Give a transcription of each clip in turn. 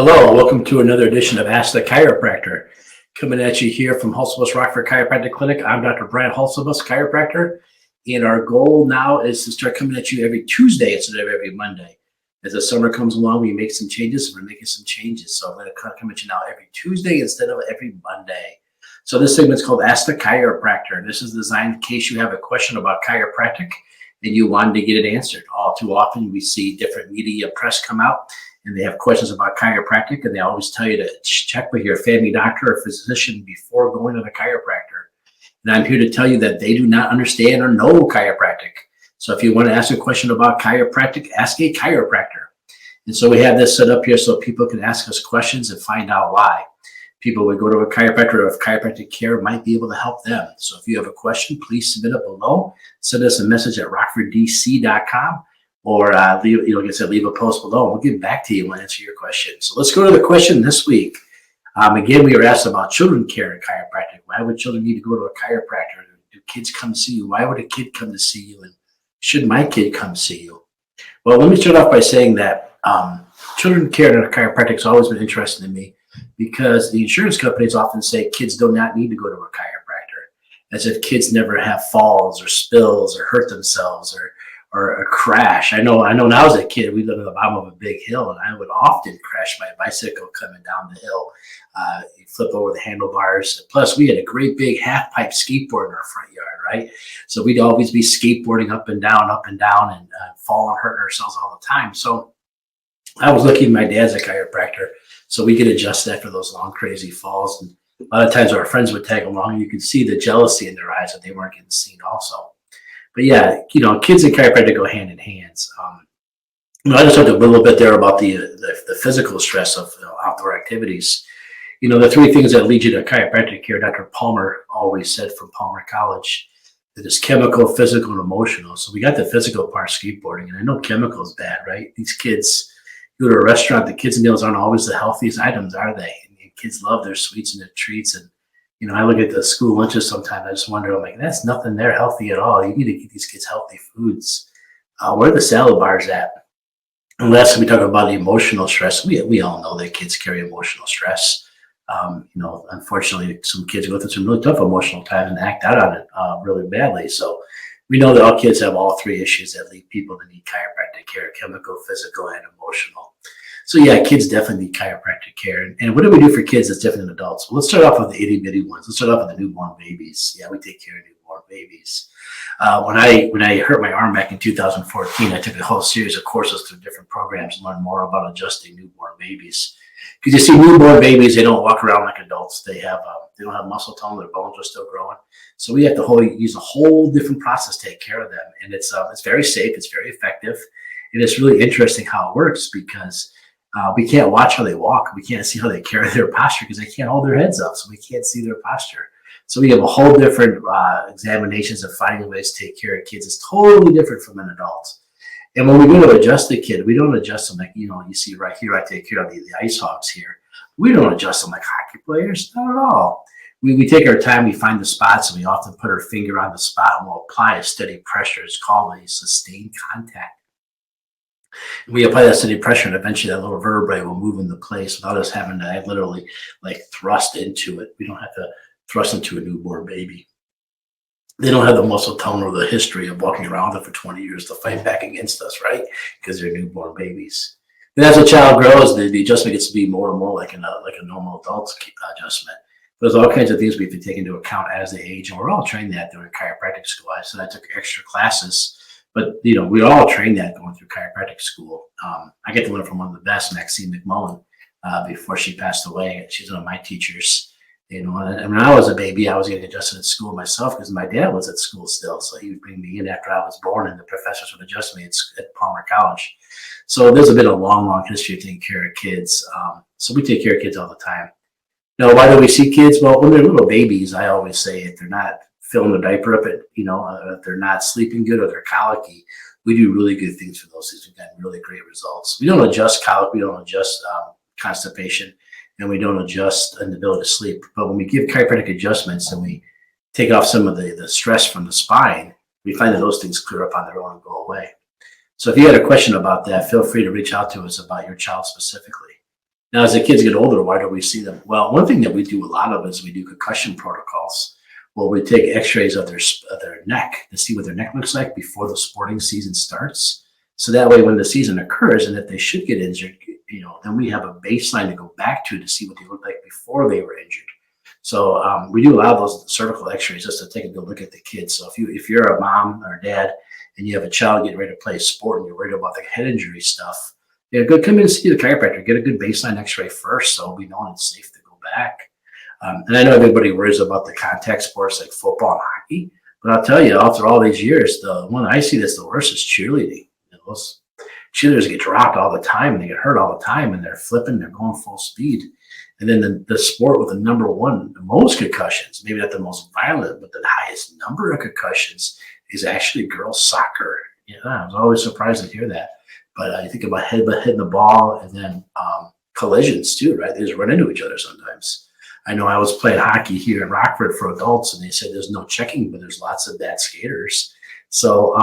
Hello, welcome to another edition of Ask the Chiropractor. Coming at you here from Hulsebus Rockford Chiropractic Clinic. I'm Dr. Brad Hulsebus, chiropractor, and our goal now is to start coming at you every Tuesday instead of every Monday. As the summer comes along, we make some changes. We're making some changes, so I'm going to come at you now every Tuesday instead of every Monday. So this segment is called Ask the Chiropractor. This is designed in case you have a question about chiropractic and you wanted to get it answered. All too often, we see different media press come out and they have questions about chiropractic, and they always tell you to check with your family doctor or physician before going to the chiropractor. And I'm here to tell you that they do not understand or know chiropractic. So if you want to ask a question about chiropractic, ask a chiropractor. And so we have this set up here so people can ask us questions and find out why. People would go to a chiropractor if chiropractic care might be able to help them. So if you have a question, please submit it below. Send us a message at rockforddc.com. Or leave a post below. We'll get back to you and answer your question. So let's go to the question this week. Again, we were asked about children care in chiropractic. Why would children need to go to a chiropractor? Do kids come see you? Why would a kid come to see you? And should my kid come see you? Well, let me start off by saying that children care in a chiropractic has always been interesting to me because the insurance companies often say kids do not need to go to a chiropractor, as if kids never have falls or spills or hurt themselves or a crash. I know when I was a kid, we lived at the bottom of a big hill, and I would often crash my bicycle coming down the hill. You flip over the handlebars. Plus, we had a great big half pipe skateboard in our front yard, right? So we'd always be skateboarding up and down, and falling, hurting ourselves all the time. So I was lucky my dad's a chiropractor, so we could adjust after those long, crazy falls. And a lot of times our friends would tag along, and you could see the jealousy in their eyes that they weren't getting seen also. But yeah, kids and chiropractic go hand in hand. I just talked a little bit there about the physical stress of outdoor activities. The three things that lead you to chiropractic care, Dr. Palmer always said from Palmer College, that is chemical, physical, and emotional. So we got the physical part, skateboarding, and I know chemical is bad, right? These kids go to a restaurant, the kids' meals aren't always the healthiest items, are they? And kids love their sweets and their treats, and I look at the school lunches sometimes. I just wonder, I'm like, that's nothing there healthy at all. You need to get these kids healthy foods. Where are the salad bars at? And lastly, we talk about the emotional stress. We all know that kids carry emotional stress. Unfortunately, some kids go through some really tough emotional times and act out on it really badly. So we know that all kids have all three issues that lead people to need chiropractic care: chemical, physical, and emotional. So yeah, kids definitely need chiropractic care. And what do we do for kids that's different than adults? Well, let's start off with the itty bitty ones. Let's start off with the newborn babies. Yeah, we take care of newborn babies. When I hurt my arm back in 2014, I took a whole series of courses through different programs to learn more about adjusting newborn babies. Because you see, newborn babies, they don't walk around like adults. They don't have muscle tone. Their bones are still growing. So we have to use a whole different process to take care of them. And it's very safe. It's very effective. And it's really interesting how it works because we can't watch how they walk. We can't see how they carry their posture because they can't hold their heads up, so we can't see their posture. So we have a whole different examinations of finding ways to take care of kids. It's totally different from an adult. And when we go to adjust the kid, we don't adjust them like, you see right here, I take care of the ice hogs here. We don't adjust them like hockey players, not at all. We take our time, we find the spots, and we often put our finger on the spot and we'll apply a steady pressure. It's called a sustained contact. We apply that steady pressure, and eventually that little vertebrae will move into place without us having to literally thrust into it. We don't have to thrust into a newborn baby. They don't have the muscle tone or the history of walking around with it for 20 years to fight back against us, right? Because they're newborn babies. And as a child grows, the adjustment gets to be more and more like a normal adult adjustment. There's all kinds of things we have to take into account as they age, and we're all trained that during chiropractic school. I said I took extra classes. But, we all trained that going through chiropractic school. I get to learn from one of the best, Maxine McMullen, before she passed away. She's one of my teachers. And when I was a baby, I was getting adjusted at school myself because my dad was at school still. So he would bring me in after I was born, and the professors would adjust me at Palmer College. So there's been a long, long history of taking care of kids. So we take care of kids all the time. Now, why do we see kids? Well, when they're little babies, I always say if they're not filling the diaper up, if they're not sleeping good or they're colicky, we do really good things for those things. We've gotten really great results. We don't adjust colic, we don't adjust constipation, and we don't adjust an ability to sleep. But when we give chiropractic adjustments and we take off some of the stress from the spine, we find that those things clear up on their own and go away. So if you had a question about that, feel free to reach out to us about your child specifically. Now, as the kids get older, why do we see them? Well, one thing that we do a lot of is we do concussion protocols. Well, we take X-rays of their neck to see what their neck looks like before the sporting season starts. So that way, when the season occurs, and if they should get injured, then we have a baseline to go back to see what they looked like before they were injured. So we do a lot of those cervical X-rays just to take a good look at the kids. So if you're a mom or a dad and you have a child getting ready to play a sport and you're worried about the head injury stuff, good, come in and see the chiropractor. Get a good baseline X-ray first, so we know it's safe to go back. And I know everybody worries about the contact sports like football and hockey, but I'll tell you, after all these years, the one I see that's the worst is cheerleading. Those cheerleaders get dropped all the time, and they get hurt all the time, and they're flipping, they're going full speed. And then the sport with the number one, the most concussions, maybe not the most violent, but the highest number of concussions is actually girls soccer. I was always surprised to hear that. But you think about hitting the ball, and then collisions too, right? They just run into each other sometimes. I know I was playing hockey here in Rockford for adults, and they said there's no checking, but there's lots of bad skaters. So,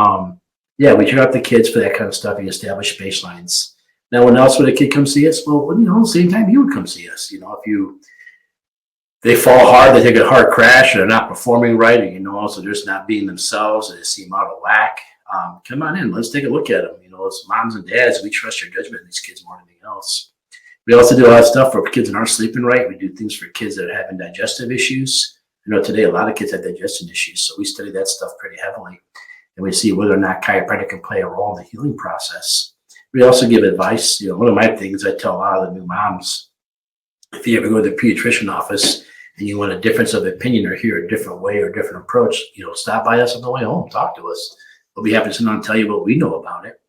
we check out the kids for that kind of stuff. You establish baselines. Now, when else would a kid come see us? Well, the same time you would come see us. If they fall hard, they take a hard crash, or they're not performing right, or also just not being themselves, and they seem out of whack. Come on in. Let's take a look at them. As moms and dads, we trust your judgment in these kids more than anything else. We also do a lot of stuff for kids that aren't sleeping right. We do things for kids that are having digestive issues. Today a lot of kids have digestion issues, so we study that stuff pretty heavily, and we see whether or not chiropractic can play a role in the healing process. We also give advice. One of my things I tell a lot of the new moms, if you ever go to the pediatrician office and you want a difference of opinion or hear a different way or a different approach, stop by us on the way home, talk to us. We'll be happy to sit down and tell you what we know about it.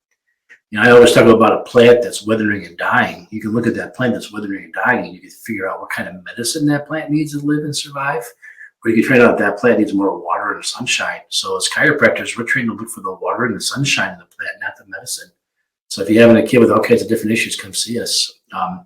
I always talk about a plant that's withering and dying. You can look at that plant that's withering and dying, and you can figure out what kind of medicine that plant needs to live and survive. Or you can find out that plant needs more water and sunshine. So as chiropractors, we're trained to look for the water and the sunshine in the plant, not the medicine. So if you're having a kid with all kinds of different issues, come see us.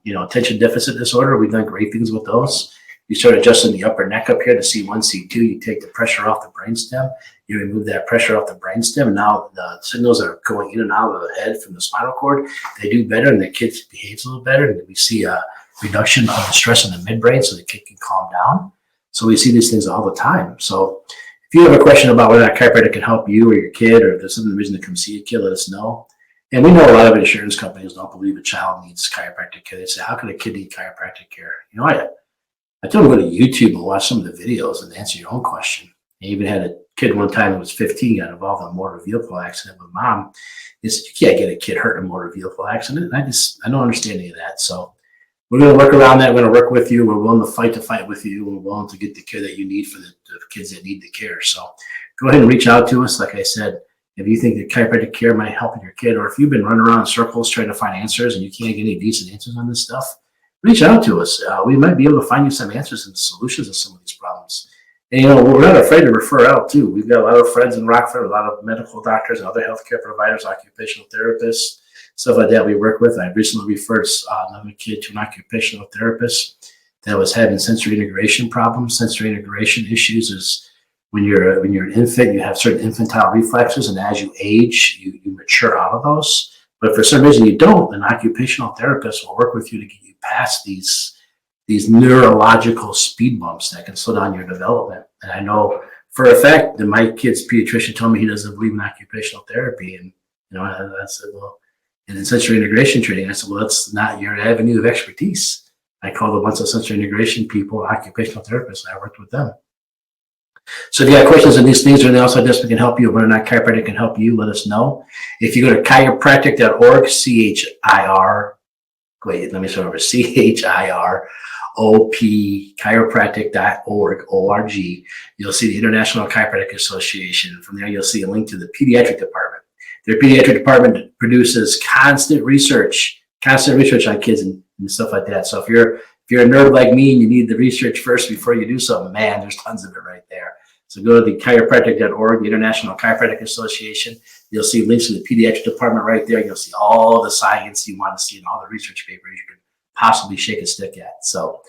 Attention deficit disorder, we've done great things with those. You start adjusting the upper neck up here to C1, C2. You take the pressure off the brainstem. You remove that pressure off the brainstem, and now the signals are going in and out of the head from the spinal cord. They do better, and the kid behaves a little better. And we see a reduction of the stress in the midbrain, so the kid can calm down. So we see these things all the time. So if you have a question about whether that chiropractor can help you or your kid, or if there's some reason to come see a kid, let us know. And we know a lot of insurance companies don't believe a child needs chiropractic care. They say, how can a kid need chiropractic care? I tell them to go to YouTube and watch some of the videos and answer your own question. I even had a kid one time that was 15, got involved in a motor vehicle accident with mom. They said, you can't get a kid hurt in a motor vehicle accident. And I don't understand any of that. So we're going to work around that. We're going to work with you. We're willing to fight with you. We're willing to get the care that you need for the kids that need the care. So go ahead and reach out to us. Like I said, if you think that chiropractic care might help your kid, or if you've been running around in circles trying to find answers and you can't get any decent answers on this stuff, reach out to us. We might be able to find you some answers and solutions to some of these problems. And, we're not afraid to refer out, too. We've got a lot of friends in Rockford, a lot of medical doctors and other healthcare providers, occupational therapists, stuff like that we work with. I recently referred another kid to an occupational therapist that was having sensory integration problems. Sensory integration issues is when you're an infant, you have certain infantile reflexes, and as you age, you mature out of those. But if for some reason you don't, an occupational therapist will work with you to get you past these neurological speed bumps that can slow down your development. And I know for a fact that my kid's pediatrician told me he doesn't believe in occupational therapy. And, I said, well, and in sensory integration training, I said, well, that's not your avenue of expertise. I called a bunch of sensory integration people, occupational therapists, and I worked with them. So if you have questions on these things or anything else like this, we can help you. Whether or not chiropractic can help you, let us know. If you go to chiropractic.org, chiropractic.org, O-R-G, you'll see the International Chiropractic Association. From there, you'll see a link to the pediatric department. Their pediatric department produces constant research on kids and stuff like that. So if you're a nerd like me and you need the research first before you do something, man, there's tons of it right there. So go to the chiropractic.org, the International Chiropractic Association. You'll see links to the pediatric department right there. You'll see all the science you want to see and all the research papers you can possibly shake a stick at. So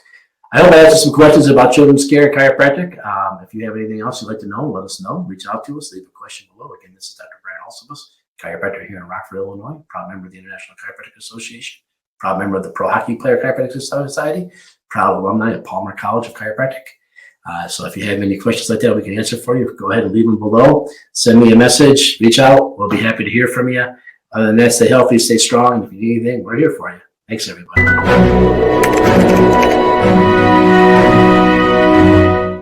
I hope I answered some questions about children's care chiropractic. If you have anything else you'd like to know, let us know. Reach out to us. Leave a question below. Again, this is Dr. Brian Holsabus, chiropractor here in Rockford, Illinois, proud member of the International Chiropractic Association. proud member of the Pro Hockey Player Chiropractic Society, proud alumni of Palmer College of Chiropractic. So if you have any questions like that, we can answer for you. Go ahead and leave them below. Send me a message, reach out. We'll be happy to hear from you. Other than that, stay healthy, stay strong. And if you need anything, we're here for you. Thanks, everybody.